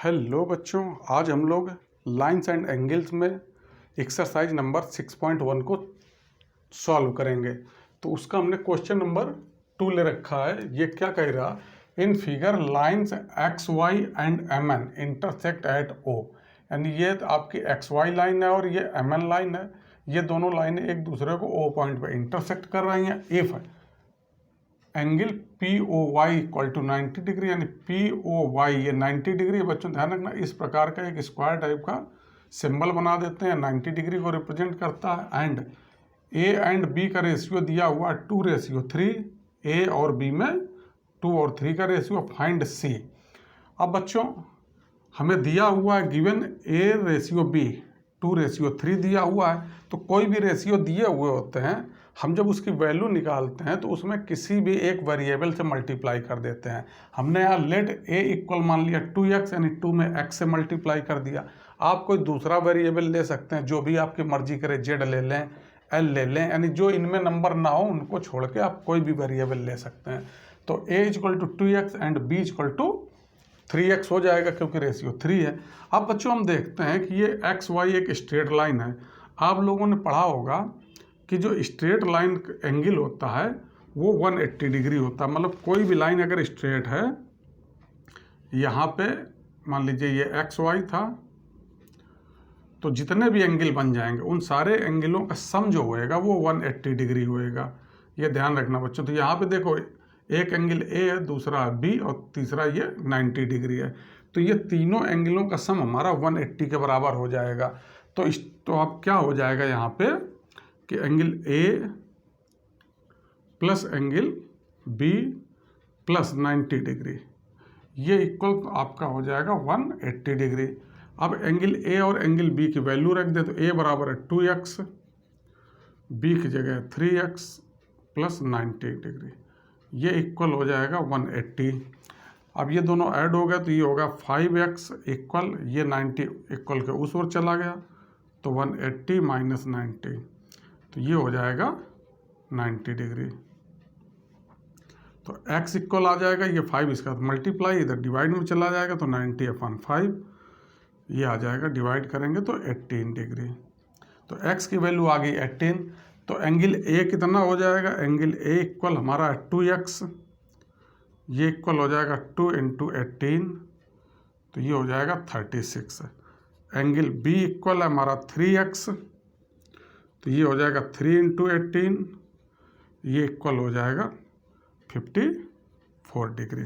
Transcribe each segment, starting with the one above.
Hello बच्चों, आज हम लोग लाइंस एंड एंगल्स में एक्सरसाइज नंबर 6.1 को सॉल्व करेंगे। तो उसका हमने क्वेश्चन नंबर 2 ले रखा है। ये क्या कह रहा, in figure lines X Y and M N intersect at O. यानी ये आपकी एक्स वाई लाइन है और ये एम एन लाइन है। ये दोनों लाइनें एक दूसरे को ओ पॉइंट पे इंटरसेक्ट कर रही हैं। If angle P O Y equal to 90 degree, यानी पी ओ वाई ये 90 डिग्री। बच्चों ध्यान रखना, इस प्रकार का एक स्क्वायर टाइप का सिंबल बना देते हैं, 90 डिग्री को रिप्रेजेंट करता है। एंड ए एंड बी का रेशियो दिया हुआ 2:3, ए और बी में 2 और 3 का रेशियो। फाइंड सी। अब बच्चों हमें दिया हुआ है गिवन ए रेशियो बी 2:3 दिया हुआ है। तो कोई भी रेशियो दिए हुए होते हैं, हम जब उसकी वैल्यू निकालते हैं तो उसमें किसी भी एक वेरिएबल से मल्टीप्लाई कर देते हैं। हमने यहाँ लेट ए इक्वल मान लिया 2x, यानी 2 में x से मल्टीप्लाई कर दिया। आप कोई दूसरा वेरिएबल ले सकते हैं, जो भी आपकी मर्जी करे, z ले लें, l ले लें, यानी जो इनमें नंबर ना हो उनको छोड़ के आप कोई भी वेरिएबल ले सकते हैं। तो a equal to 2x and b equal to 3x हो जाएगा, क्योंकि रेशियो 3 है। अब बच्चों हम देखते हैं कि ये एक्स वाई एक स्ट्रेट लाइन है। आप लोगों ने पढ़ा होगा कि जो स्ट्रेट लाइन एंगल होता है वो 180 डिग्री होता है। मतलब कोई भी लाइन अगर स्ट्रेट है, यहाँ पे मान लीजिए ये एक्स वाई था, तो जितने भी एंगल बन जाएंगे उन सारे एंगलों का सम जो होएगा वो 180 डिग्री होएगा। ये ध्यान रखना बच्चों। तो यहाँ पे देखो, एक एंगल ए है, दूसरा बी और तीसरा ये 90 डिग्री है। तो ये तीनों एंगलों का सम हमारा 180 के बराबर हो जाएगा। तो अब क्या हो जाएगा यहाँ पे कि angle A plus angle B plus 90 degree, ये इक्वल आपका हो जाएगा 180 डिग्री। अब एंगल ए और एंगल बी की वैल्यू रख दे, तो ए बराबर है 2x, बी की जगह 3x प्लस 90 डिग्री, ये इक्वल हो जाएगा 180। अब ये दोनों ऐड हो गए तो ये होगा 5x इक्वल, ये 90 इक्वल के उस ओर चला गया, तो 180 माइनस 90, तो ये हो जाएगा 90 डिग्री। तो x इक्वल आ जाएगा, ये 5 इसका मल्टीप्लाई इधर डिवाइड में चला जाएगा, तो 90/5 ये आ जाएगा, डिवाइड करेंगे तो 18 डिग्री। तो x की वैल्यू आ गई 18। तो एंगल a कितना हो जाएगा, एंगल a इक्वल हमारा 2x, ये इक्वल हो जाएगा 2 × 18, तो ये हो जाएगा 36। एंगल b इक्वल है हमारा 3x, तो ये हो जाएगा 3 × 18, ये इक्वल हो जाएगा 54 डिग्री।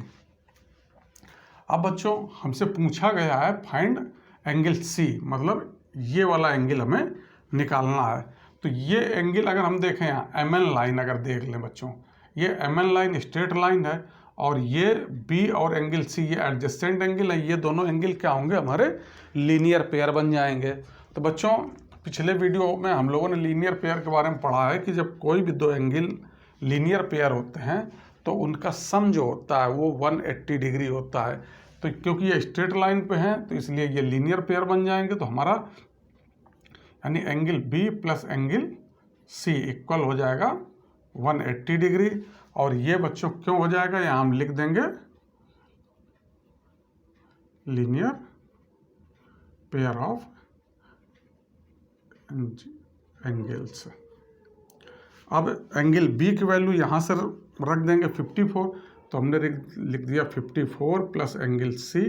अब बच्चों हमसे पूछा गया है फाइंड एंगल सी, मतलब ये वाला एंगल हमें निकालना है। तो ये एंगल अगर हम देखें, यहाँ एम एन लाइन अगर देख लें बच्चों, ये M N line straight line है और ये बी और एंगल सी ये एडजेसेंट एंगल है। ये दोनों एंगल क्या होंगे, हमारे लीनियर पेयर बन जाएंगे। तो बच्चों पिछले वीडियो में हम लोगों ने लीनियर पेयर के बारे में पढ़ा है कि जब कोई भी दो एंगल लीनियर पेयर होते हैं तो उनका सम जो होता है वो 180 डिग्री होता है। तो क्योंकि ये स्ट्रेट लाइन पे हैं तो इसलिए ये लीनियर पेयर बन जाएंगे। तो हमारा यानी angle B plus angle C equal हो जाएगा 180 डिग्री। और ये बच्चों क्यों हो जाएगा, यहाँ हम लिख देंगे लीनियर पेयर ऑफ एंगल्स। अब एंगल बी की वैल्यू यहाँ से रख देंगे 54, तो हमने लिख दिया 54 plus angle C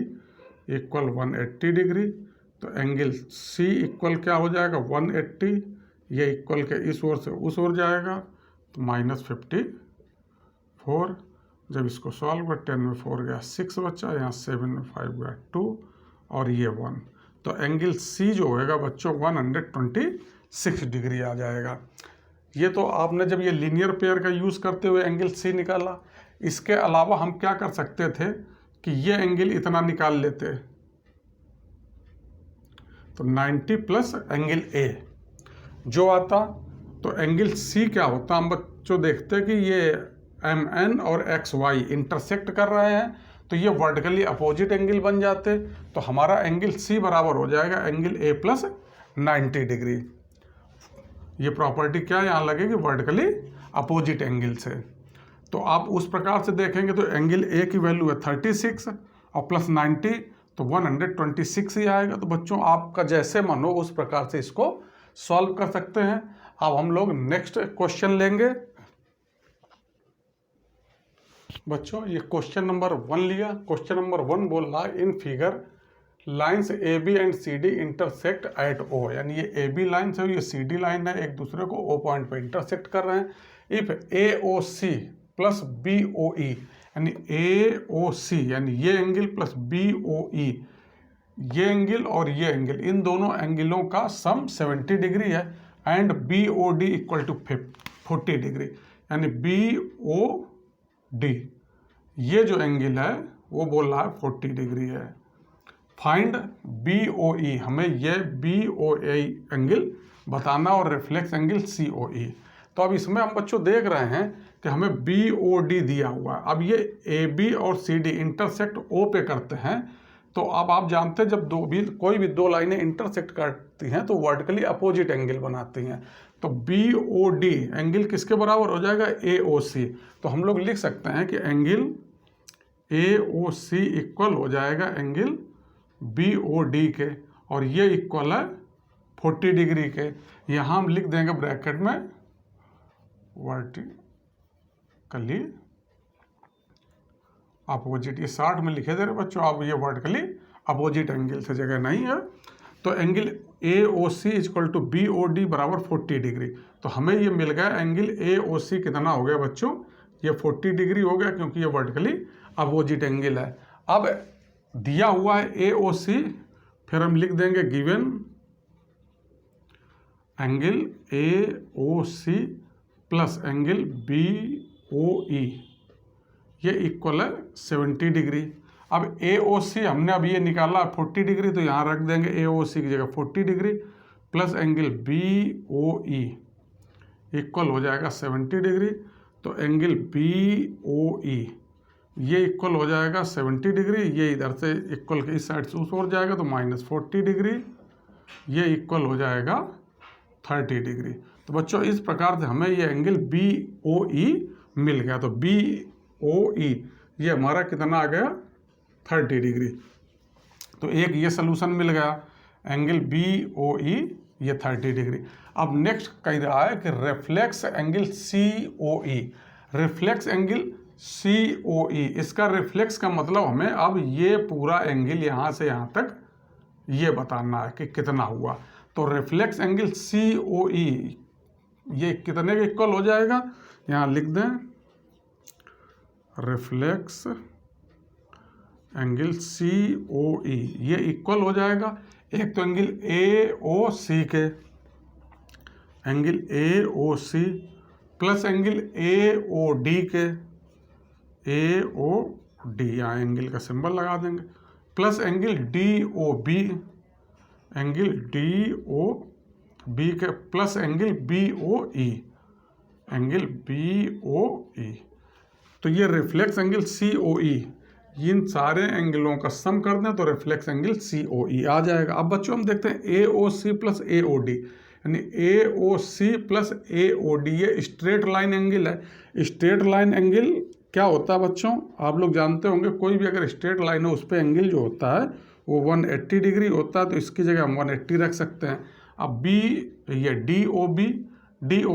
equal 180 degree. तो एंगल सी इक्वल क्या हो जाएगा 180, ये इक्वल के इस ओर से उस ओर जाएगा, तो -54। जब इसको सॉल्व कर 10 में 4 गया 6 बचा, यहाँ 7 में 5 गया 2 और ये 1। तो एंगल सी जो होएगा बच्चों 126 डिग्री आ जाएगा। ये तो आपने जब ये लीनियर पेयर का यूज़ करते हुए एंगल सी निकाला। इसके अलावा हम क्या कर सकते थे कि ये एंगल इतना निकाल लेते, तो 90 प्लस एंगल ए जो आता, तो एंगल सी क्या होता, हम बच्चों देखते हैं कि ये एम एन और एक्स वाई इंटरसेक्ट कर रहे हैं, तो ये वर्टिकली अपोजिट एंगल बन जाते। तो हमारा एंगल सी बराबर हो जाएगा एंगल ए प्लस 90 डिग्री। ये प्रॉपर्टी क्या यहाँ लगेगी, वर्टिकली अपोजिट एंगल से। तो आप उस प्रकार से देखेंगे तो एंगल ए की वैल्यू है 36 और प्लस 90, तो 126 ही आएगा। तो बच्चों आपका जैसे मन हो उस प्रकार से इसको सॉल्व कर सकते हैं। अब हम लोग नेक्स्ट क्वेश्चन लेंगे। बच्चों ये क्वेश्चन नंबर 1 लिया। क्वेश्चन नंबर 1 बोल रहा है in figure lines A B and C D intersect at O, यानी ये ए बी लाइन है, ये सी डी लाइन है, एक दूसरे को ओ पॉइंट पे इंटरसेक्ट कर रहे हैं। If A O C plus B O E, यानी ए ओ सी यानी ये angle plus B O E, ये एंगल और ये एंगल, इन दोनों एंगलों का सम 70 डिग्री है। And B O D equal to 40 degree, यानी बी ओ डी ये जो एंगल है वो बोल रहा है 40 डिग्री है। फाइंड बी ओ ई, हमें यह बी ओ ई एंगल बताना और रिफ्लेक्स एंगल सी ओ ई। तो अब इसमें हम बच्चों देख रहे हैं कि हमें बी ओ डी दिया हुआ है। अब ये ए बी और सी डी इंटरसेक्ट ओ पे करते हैं। तो अब आप जानते हैं जब कोई भी दो लाइनें इंटरसेक्ट करती हैं तो वर्टिकली अपोजिट एंगल बनाती हैं। तो बी ओ डी एंगल किसके बराबर हो जाएगा? ए ओ सी। तो हम लोग लिख सकते हैं कि angle A O C equal हो जाएगा एंगल बी ओ डी के, और ये इक्वल है 40 डिग्री के। यहाँ हम लिख देंगे ब्रैकेट में वर्टिकली अपोजिट, ये 60 में लिखे दे रहे बच्चों, अब ये वर्टिकली अपोजिट एंगल से जगह नहीं है। तो angle A O C equal to B O D बराबर 40 डिग्री। तो हमें ये मिल गया एंगल ए ओ सी कितना हो गया बच्चों? ये 40 डिग्री हो गया, क्योंकि ये वर्टिकली अपोजिट एंगल है। अब दिया हुआ है ए ओ सी, फिर हम लिख देंगे given angle A O C plus angle B O E, ये इक्वल है 70 डिग्री। अब ए ओ सी हमने अब ये निकाला 40 डिग्री, तो यहाँ रख देंगे ए ओ सी की जगह 40 degree plus angle B O E equal हो जाएगा 70 डिग्री। तो एंगल बी ओ ई ये इक्वल हो जाएगा 70 डिग्री, ये इधर से इक्वल के इस साइड से उस ओर जाएगा तो -40 डिग्री, ये इक्वल हो जाएगा 30 डिग्री। तो बच्चों इस प्रकार से हमें ये एंगल बी ओ ई मिल गया। तो बी ओ ई ये हमारा कितना आ गया? 30 डिग्री। तो एक ये सलूशन मिल गया, एंगल बी ओ ई ये 30 डिग्री। अब नेक्स्ट कह रहा है कि रिफ्लेक्स एंगल सी ओ ई। रिफ्लेक्स एंगल सी ओ ई, इसका रिफ्लेक्स का मतलब हमें अब ये पूरा एंगल यहाँ से यहाँ तक ये बताना है कि कितना हुआ। तो रिफ्लेक्स एंगल सी ओ ई ये कितने के इक्वल हो जाएगा? यहाँ लिख दें रिफ्लेक्स एंगल सी ओ ई ये इक्वल हो जाएगा, एक तो एंगल ए ओ सी के, angle A O C plus angle A O D के, ए ओ डी, यहाँ एंगल का सिंबल लगा देंगे, plus angle D O B, angle D O B के plus angle B O E, angle B O E. तो ये reflex angle C ओ ई, इन सारे एंगलों का सम कर दें तो रिफ्लेक्स एंगल सी ओ ई आ जाएगा। अब बच्चों हम देखते हैं ए ओ सी प्लस ए ओ डी, यानी A O C plus A O D ये स्ट्रेट लाइन एंगल है। स्ट्रेट लाइन एंगल क्या होता है बच्चों? आप लोग जानते होंगे, कोई भी अगर स्ट्रेट लाइन हो उस पर एंगल जो होता है वो 180 डिग्री होता है, तो इसकी जगह हम 180 रख सकते हैं। अब बी ये डी ओ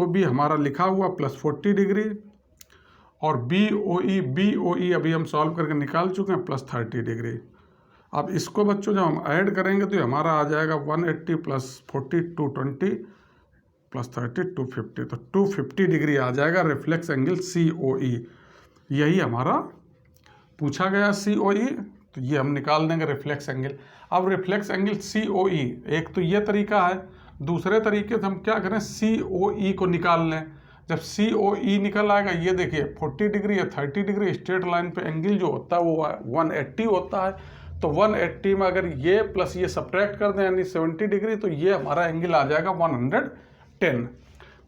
बी हमारा लिखा हुआ प्लस 40 डिग्री, और बी ओ ई अभी हम सॉल्व करके निकाल चुके हैं प्लस 30 डिग्री। अब इसको बच्चों जब हम ऐड करेंगे तो हमारा आ जाएगा 180 प्लस 40 220 प्लस 30 250, तो 250 डिग्री आ जाएगा रिफ्लेक्स एंगल सी ओ ई। यही हमारा पूछा गया सी ओ ई, तो ये हम निकाल देंगे रिफ्लेक्स एंगल। अब रिफ्लेक्स एंगल सी ओ ई, एक तो ये तरीका है, दूसरे तरीके से हम क्या करें सी ओ ई को निकाल लें। जब सी ओ ई निकल आएगा, ये देखिए 40 डिग्री या 30 डिग्री स्ट्रेट लाइन पे एंगल जो होता है वो 180 होता है। तो 180 में अगर ये प्लस ये सब्ट्रैक्ट कर दें यानी 70 डिग्री, तो ये हमारा एंगल आ जाएगा 110।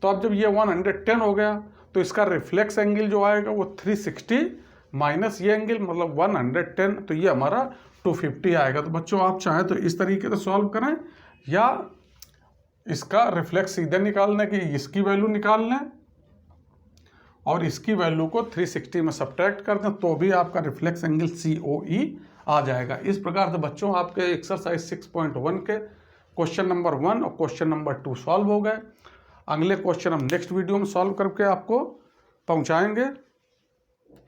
तो अब जब ये 110 हो गया तो इसका रिफ्लेक्स एंगल जो आएगा वो 360 माइनस ये एंगल मतलब 110, तो ये हमारा 250 आएगा। तो बच्चों आप चाहें तो इस तरीके से सॉल्व करें, या इसका रिफ्लेक्स सीधे निकालने की इसकी वैल्यू निकाल लें और इसकी वैल्यू को 360 में सब्ट्रैक्ट कर दें, तो भी आपका रिफ्लेक्स एंगल सी ओ ई आ जाएगा। इस प्रकार से बच्चों आपके एक्सरसाइज 6.1 के क्वेश्चन नंबर 1 और क्वेश्चन नंबर 2 सॉल्व हो गए। अगले क्वेश्चन हम नेक्स्ट वीडियो में सॉल्व करके आपको पहुंचाएंगे।